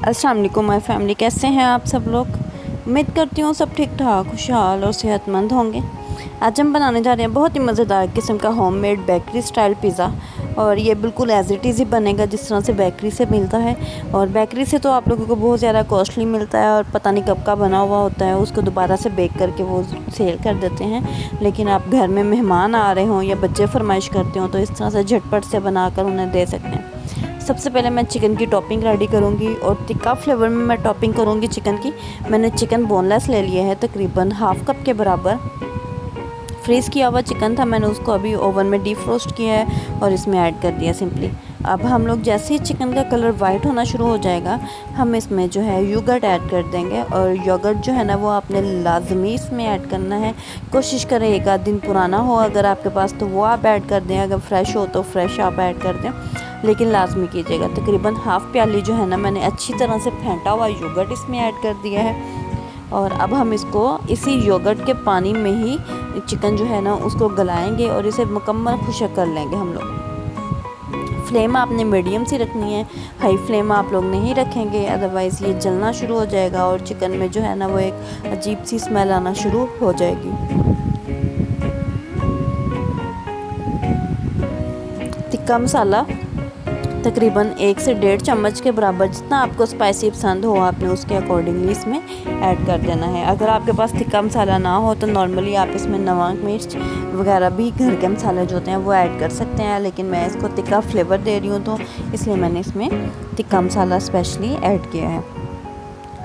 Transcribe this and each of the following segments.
अस्सलाम वालेकुम my family, कैसे हैं आप सब लोग। उम्मीद करती हूँ सब ठीक ठाक, खुशहाल और सेहतमंद होंगे। आज हम बनाने जा रहे हैं बहुत ही मज़ेदार किस्म का होममेड बेकरी स्टाइल पिज़्ज़ा। और ये बिल्कुल एज़ इट इज़ ही बनेगा जिस तरह से बेकरी से मिलता है। और बेकरी से तो आप लोगों को बहुत ज़्यादा कॉस्टली मिलता है और पता नहीं कब का बना हुआ होता है, उसको दोबारा से बेक करके वो सेल कर देते हैं। लेकिन आप घर में मेहमान आ रहे हों या बच्चे फरमाइश करते हों तो इस तरह से झटपट से बनाकर उन्हें दे सकते हैं। सबसे पहले मैं चिकन की टॉपिंग रेडी करूँगी और टिक्का फ्लेवर में मैं टॉपिंग करूँगी चिकन की। मैंने चिकन बोनलेस ले लिया है, तकरीबन हाफ़ कप के बराबर। फ्रीज़ किया हुआ चिकन था, मैंने उसको अभी ओवन में डीप रोस्ट किया है और इसमें ऐड कर दिया सिंपली। अब हम लोग जैसे ही चिकन का कलर वाइट होना शुरू हो जाएगा, हम इसमें जो है योगर्ट ऐड कर देंगे। और योगर्ट जो है ना वो आपने लाजमी इसमें ऐड करना है। कोशिश करें एक आध दिन पुराना हो अगर आपके पास तो वो आप ऐड कर दें, अगर फ्रेश हो तो फ्रेश आप ऐड कर दें, लेकिन लाजमी कीजिएगा। तकरीबन हाफ़ प्याली जो है ना मैंने अच्छी तरह से फेंटा हुआ योगर्ट इसमें ऐड कर दिया है। और अब हम इसको इसी योगर्ट के पानी में ही चिकन जो है ना उसको गलाएंगे और इसे मुकम्मल खुशक कर लेंगे हम लोग। फ्लेम आपने मीडियम सी रखनी है, हाई फ्लेम आप लोग नहीं रखेंगे, अदरवाइज़ ये जलना शुरू हो जाएगा और चिकन में जो है ना वो एक अजीब सी स्मेल आना शुरू हो जाएगी। टिक्का मसाला तकरीबन 1 से 1.5 चम्मच के बराबर, जितना आपको स्पाइसी पसंद हो आपने उसके अकॉर्डिंगली इसमें ऐड कर देना है। अगर आपके पास टिक्का मसाला ना हो तो नॉर्मली आप इसमें नमक मिर्च वगैरह भी घर के मसाले जो होते हैं वो ऐड कर सकते हैं, लेकिन मैं इसको टिक्का फ्लेवर दे रही हूँ तो इसलिए मैंने इसमें टिक्का मसाला स्पेशली ऐड किया है।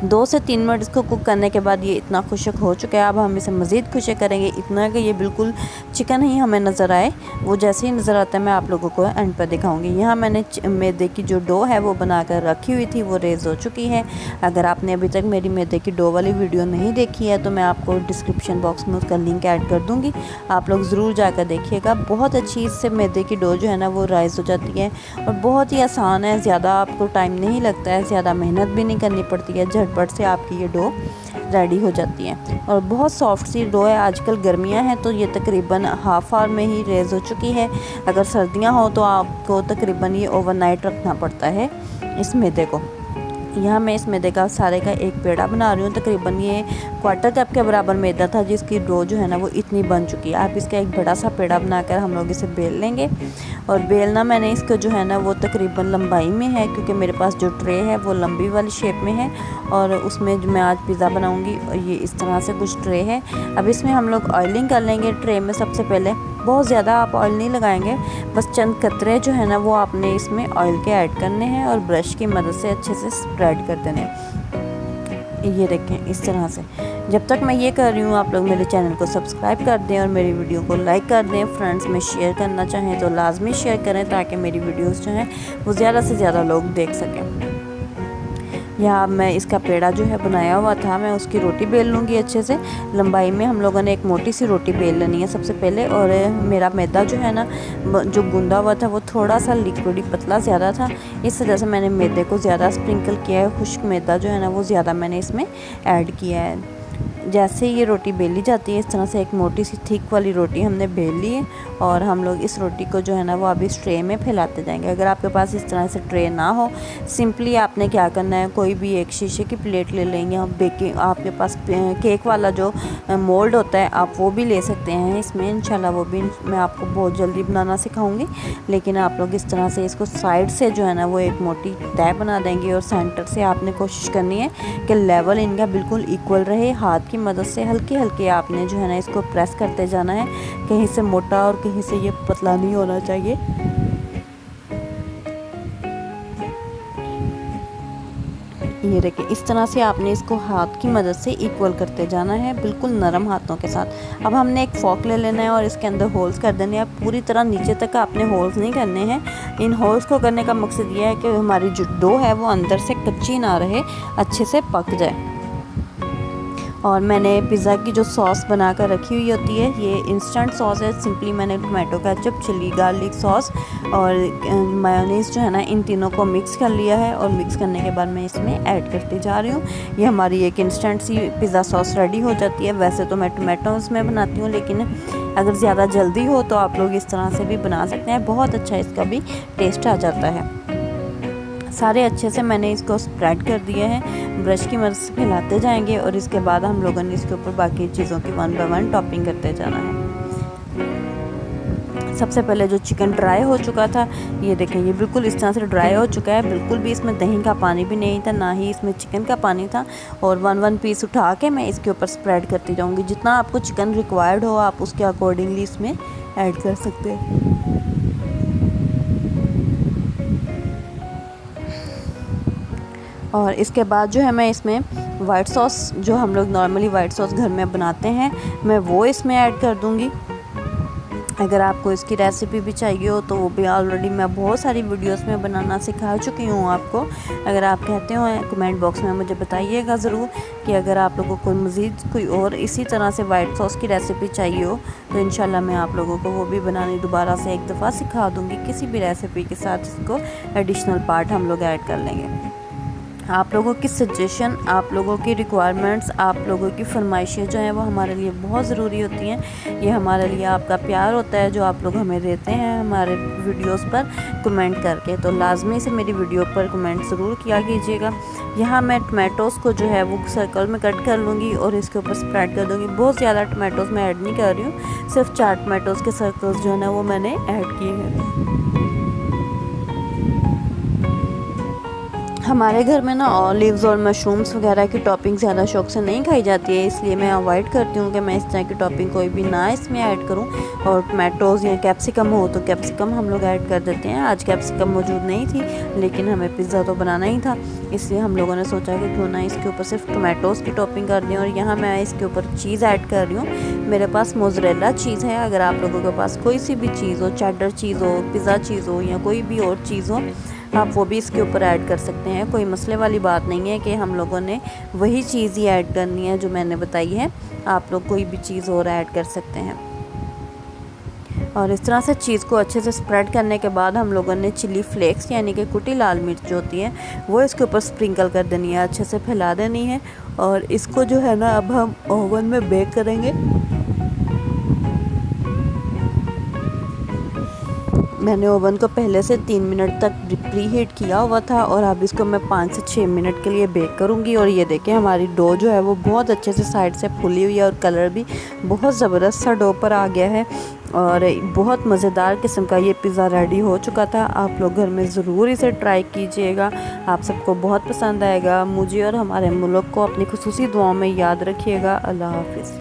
2 से 3 मिनट इसको कुक करने के बाद ये इतना खुशक हो चुका है। अब हम इसे मज़ीद खुशक करेंगे, इतना कि ये बिल्कुल चिकन ही हमें नज़र आए। वो जैसे ही नज़र आता है मैं आप लोगों को एंड पर दिखाऊंगी। यहाँ मैंने मैदे की जो डो है वो बनाकर रखी हुई थी, वो रेज़ हो चुकी है। अगर आपने अभी तक मेरी मैदे की डो वाली वीडियो नहीं देखी है तो मैं आपको डिस्क्रिप्शन बॉक्स में उसका लिंक ऐड कर दूँगी, आप लोग ज़रूर जाकर देखिएगा। बहुत अच्छी इससे मैदे की डो जो है ना वो राइज़ हो जाती है और बहुत ही आसान है, ज़्यादा आपको टाइम नहीं लगता है, ज़्यादा मेहनत भी नहीं करनी पड़ती है, झटपट से आपकी ये डो रेडी हो जाती है। और बहुत सॉफ्ट सी डो है, आजकल गर्मियां हैं तो ये तकरीबन हाफ़ आवर में ही रेज़ हो चुकी है। अगर सर्दियां हो तो आपको तकरीबन ये ओवरनाइट रखना पड़ता है इस मैदे को। यहाँ मैं इस मैदे का सारे का एक पेड़ा बना रही हूँ। तकरीबन ये 1/4 कप के बराबर मैदा था जिसकी डो जो है ना वो इतनी बन चुकी है। आप इसका एक बड़ा सा पेड़ा बनाकर हम लोग इसे बेल लेंगे। और बेलना मैंने इसका जो है ना वो तकरीबन लंबाई में है, क्योंकि मेरे पास जो ट्रे है वो लंबी वाली शेप में है और उसमें जो मैं आज पिज़्ज़ा बनाऊँगी ये इस तरह से कुछ ट्रे है। अब इसमें हम लोग ऑयलिंग कर लेंगे ट्रे में। सबसे पहले बहुत ज़्यादा आप ऑयल नहीं लगाएंगे, बस चंद कतरे जो है ना वो आपने इसमें ऑयल के ऐड करने हैं और ब्रश की मदद से अच्छे से स्प्रेड कर देने हैं। ये देखें इस तरह से। जब तक मैं ये कर रही हूँ आप लोग मेरे चैनल को सब्सक्राइब कर दें और मेरी वीडियो को लाइक कर दें। फ्रेंड्स में शेयर करना चाहें तो लाजमी शेयर करें ताकि मेरी वीडियोस जो हैं वो ज़्यादा से ज़्यादा लोग देख सकें। यहाँ मैं इसका पेड़ा जो है बनाया हुआ था, मैं उसकी रोटी बेल लूँगी अच्छे से। लंबाई में हम लोगों ने एक मोटी सी रोटी बेल लेनी है सबसे पहले। और मेरा मैदा जो है ना जो गूंदा हुआ था वो थोड़ा सा लिक्विडी पतला ज़्यादा था, इस वजह से मैंने मैदे को ज़्यादा स्प्रिंकल किया है। खुश्क मैदा जो है ना वो ज़्यादा मैंने इसमें ऐड किया है। जैसे ये रोटी बेली जाती है इस तरह से एक मोटी सी थिक वाली रोटी हमने बेल ली है और हम लोग इस रोटी को जो है ना वो अभी इस ट्रे में फैलाते जाएंगे। अगर आपके पास इस तरह से ट्रे ना हो, सिंपली आपने क्या करना है, कोई भी एक शीशे की प्लेट ले लेंगे। हम बेकिंग आपके पास केक वाला जो मोल्ड होता है आप वो भी ले सकते हैं इसमें, इंशाल्लाह वो भी मैं आपको बहुत जल्दी बनाना सिखाऊंगी। लेकिन आप लोग इस तरह से इसको साइड से जो है ना वो एक मोटी तय बना देंगे और सेंटर से आपने कोशिश करनी है कि लेवल इनका बिल्कुल इक्वल रहे। हाथ की मदद से हल्के हल्के आपने जो है ना इसको प्रेस करते जाना है, कहीं से मोटा और कहीं से ये पतला नहीं होना चाहिए। ये देखिए इस तरह से आपने इसको हाथ की मदद से इक्वल करते जाना है, बिल्कुल नरम हाथों के साथ। अब हमने एक फॉक ले लेना है और इसके अंदर होल्स कर देने हैं। पूरी तरह नीचे तक आपने होल्स नहीं करने हैं। इन होल्स को करने का मकसद ये है कि हमारी जो डो है वो अंदर से कच्ची ना रहे, अच्छे से पक जाए। और मैंने पिज़्ज़ा की जो सॉस बना कर रखी हुई होती है, ये इंस्टेंट सॉस है। सिंपली मैंने tomato ketchup, chilli garlic sauce और मायोनीज़ जो है ना इन तीनों को मिक्स कर लिया है और मिक्स करने के बाद मैं इसमें ऐड करती जा रही हूँ। ये हमारी एक इंस्टेंट सी पिज़्ज़ा सॉस रेडी हो जाती है। वैसे तो मैं टोमेटोज़ में बनाती हूँ, लेकिन अगर ज़्यादा जल्दी हो तो आप लोग इस तरह से भी बना सकते हैं, बहुत अच्छा इसका भी टेस्ट आ जाता है। सारे अच्छे से मैंने इसको स्प्रेड कर दिया है। ब्रश की मदद से फैलाते जाएंगे और इसके बाद हम लोगों ने इसके ऊपर बाकी चीज़ों की 1 बाय 1 टॉपिंग करते जाना है। सबसे पहले जो चिकन ड्राई हो चुका था, ये देखें ये बिल्कुल इस तरह से ड्राई हो चुका है, बिल्कुल भी इसमें दही का पानी भी नहीं था, ना ही इसमें चिकन का पानी था। और 1 पीस उठा के मैं इसके ऊपर स्प्रेड करती जाऊंगी। जितना आपको चिकन रिक्वायर्ड हो आप उसके अकॉर्डिंगली इसमें ऐड कर सकते हैं। और इसके बाद जो है मैं इसमें वाइट सॉस, जो हम लोग नॉर्मली वाइट सॉस घर में बनाते हैं, मैं वो इसमें ऐड कर दूंगी। अगर आपको इसकी रेसिपी भी चाहिए हो तो वो भी ऑलरेडी मैं बहुत सारी वीडियोस में बनाना सिखा चुकी हूँ आपको। अगर आप कहते हो कमेंट बॉक्स में मुझे बताइएगा ज़रूर कि अगर आप लोगों को मज़ीद कोई और इसी तरह से वाइट सॉस की रेसिपी चाहिए हो तो इंशाल्लाह मैं आप लोगों को वो भी बनानी दोबारा से एक दफ़ा सिखा दूँगी। किसी भी रेसिपी के साथ इसको एडिशनल पार्ट हम लोग ऐड कर लेंगे। आप लोगों की सजेशन, आप लोगों की रिक्वायरमेंट्स, आप लोगों की फरमाइशें जो हैं वो हमारे लिए बहुत ज़रूरी होती हैं। ये हमारे लिए आपका प्यार होता है जो आप लोग हमें देते हैं हमारे वीडियोस पर कमेंट करके। तो लाजमी से मेरी वीडियो पर कमेंट ज़रूर किया कीजिएगा। यहाँ मैं टमाटोज़ को जो है वो सर्कल में कट कर लूँगी और इसके ऊपर स्प्रेड कर दूँगी। बहुत ज़्यादा टमाटोज़ मैं ऐड नहीं कर रही हूँ, सिर्फ 4 टमाटोज़ के सर्कल्स जो है ना वो मैंने ऐड किए हैं। हमारे घर में ना ऑलिव्स और मशरूम्स वगैरह की टॉपिंग ज़्यादा शौक से नहीं खाई जाती है, इसलिए मैं अवॉइड करती हूँ कि मैं इस तरह की टॉपिंग कोई भी ना इसमें ऐड करूँ। और टमाटोज़ या कैप्सिकम हो तो कैप्सिकम हम लोग ऐड कर देते हैं। आज कैप्सिकम मौजूद नहीं थी लेकिन हमें पिज़्ज़ा तो बनाना ही था, इसलिए हम लोगों ने सोचा कि क्यों ना इसके ऊपर सिर्फ टमाटोज़ की टॉपिंग कर दें। और यहाँ मैं इसके ऊपर चीज़ ऐड कर रही हूँ। मेरे पास मोज़रेला चीज़ है। अगर आप लोगों के पास कोई सी भी चीज़ हो, चेडर चीज़ हो, पिज़्ज़ा चीज़ हो या कोई भी और चीज़ हो, आप वो भी इसके ऊपर ऐड कर सकते हैं। कोई मसले वाली बात नहीं है कि हम लोगों ने वही चीज़ ही ऐड करनी है जो मैंने बताई है। आप लोग कोई भी चीज़ और ऐड कर सकते हैं। और इस तरह से चीज़ को अच्छे से स्प्रेड करने के बाद हम लोगों ने चिली फ्लेक्स यानी कि कुटी लाल मिर्च जो होती है वो इसके ऊपर स्प्रिंकल कर देनी है, अच्छे से फैला देनी है। और इसको जो है ना अब हम ओवन में बेक करेंगे। मैंने ओवन को पहले से 3 मिनट तक प्री हीट किया हुआ था और अब इसको मैं 5 से 6 मिनट के लिए बेक करूंगी। और ये देखें हमारी डो जो है वो बहुत अच्छे से साइड से फूली हुई है और कलर भी बहुत ज़बरदस्त सा डो पर आ गया है और बहुत मज़ेदार किस्म का ये पिज़्ज़ा रेडी हो चुका था। आप लोग घर में ज़रूर इसे ट्राई कीजिएगा, आप सबको बहुत पसंद आएगा। मुझे और हमारे मुल्क को अपनी खुसूसी दुआओं में याद रखिएगा। अल्लाह हाफ़िज़।